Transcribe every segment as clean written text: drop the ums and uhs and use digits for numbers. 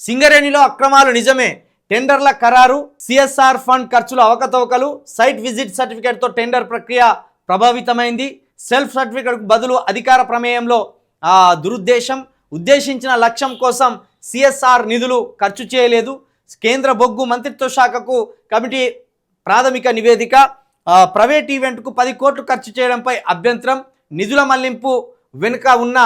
సింగరేణిలో అక్రమాలు నిజమే, టెండర్ల ఖరారు, సిఎస్ఆర్ ఫండ్ ఖర్చుల అవకతవకలు, సైట్ విజిట్ సర్టిఫికేట్తో టెండర్ ప్రక్రియ ప్రభావితమైంది. సెల్ఫ్ సర్టిఫికేట్కు బదులు అధికార ప్రమేయంలో దురుద్దేశం, ఉద్దేశించిన లక్ష్యం కోసం సిఎస్ఆర్ నిధులు ఖర్చు చేయలేదు. కేంద్ర బొగ్గు మంత్రిత్వ శాఖకు కమిటీ ప్రాథమిక నివేదిక, ప్రైవేట్ ఈవెంట్కు 10 కోట్లు ఖర్చు చేయడంపై అభ్యంతరం, నిధుల మళ్లింపు వెనుక ఉన్న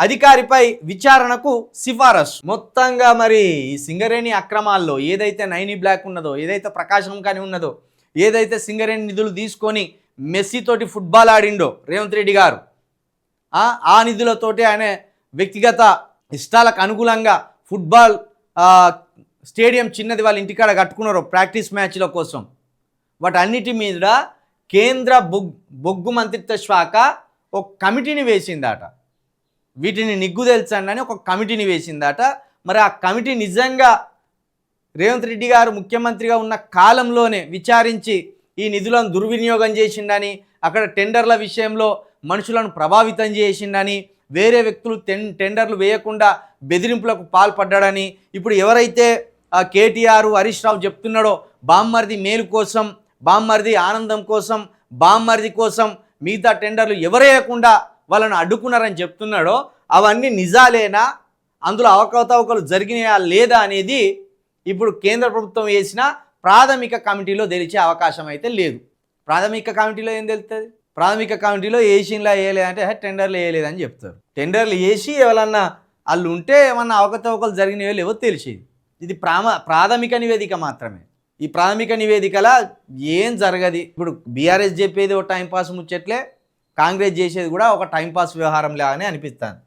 అధికారిపై విచారణకు సిఫారసు. మొత్తంగా మరి ఈ సింగరేణి అక్రమాల్లో ఏదైతే నైని బ్లాక్ ఉన్నదో, ఏదైతే ప్రకాశం కానీ ఉన్నదో, ఏదైతే సింగరేణి నిధులు తీసుకొని మెస్సీతోటి ఫుట్బాల్ ఆడిండో రేవంత్ రెడ్డి గారు, ఆ నిధులతోటి ఆయన వ్యక్తిగత ఇష్టాలకు అనుగుణంగా ఫుట్బాల్ స్టేడియం చిన్నది వాళ్ళ ఇంటికాడ కట్టుకున్నారు ప్రాక్టీస్ మ్యాచ్ల కోసం. వాటన్నిటి మీద కేంద్ర బొగ్గు మంత్రిత్వ శాఖ ఒక కమిటీని వేసిందట. వీటిని నిగ్గు తెలుసండి అని ఒక కమిటీని వేసిందట. మరి ఆ కమిటీ నిజంగా రేవంత్ రెడ్డి గారు ముఖ్యమంత్రిగా ఉన్న కాలంలోనే విచారించి ఈ నిధులను దుర్వినియోగం చేసిండని, అక్కడ టెండర్ల విషయంలో మనుషులను ప్రభావితం చేసిండని, వేరే వ్యక్తులు టెండర్లు వేయకుండా బెదిరింపులకు పాల్పడ్డాడని, ఇప్పుడు ఎవరైతే కేటీఆర్ హరీష్ రావు చెప్తున్నాడో బామ్మర్ది మేలు కోసం, బామ్మర్ది ఆనందం కోసం, బామ్మర్ది కోసం మిగతా టెండర్లు ఎవరేయకుండా వాళ్ళను అడ్డుకున్నారని చెప్తున్నాడో అవన్నీ నిజాలేనా, అందులో అవకతవకలు జరిగినాయా లేదా అనేది ఇప్పుడు కేంద్ర ప్రభుత్వం వేసిన ప్రాథమిక కమిటీలో తెలిసే అవకాశం అయితే లేదు. ప్రాథమిక కమిటీలో ఏం తెలుస్తుంది? ప్రాథమిక కమిటీలో ఏషియన్లా వేయలేదంటే టెండర్లు వేయలేదని చెప్తారు. టెండర్లు వేసి ఎవరన్నా వాళ్ళు ఉంటే ఏమన్నా అవకతవకలు జరిగినాయో లేవో తెలిసేది. ఇది ప్రాథమిక నివేదిక మాత్రమే. ఈ ప్రాథమిక నివేదికలా ఏం జరగదు. ఇప్పుడు బీఆర్ఎస్ చెప్పేది ఒక టైంపాస్ ముచ్చట్లే, కాంగ్రెస్ చేసేది కూడా ఒక టైంపాస్ వ్యవహారం లాగానే అనిపిస్తుంది.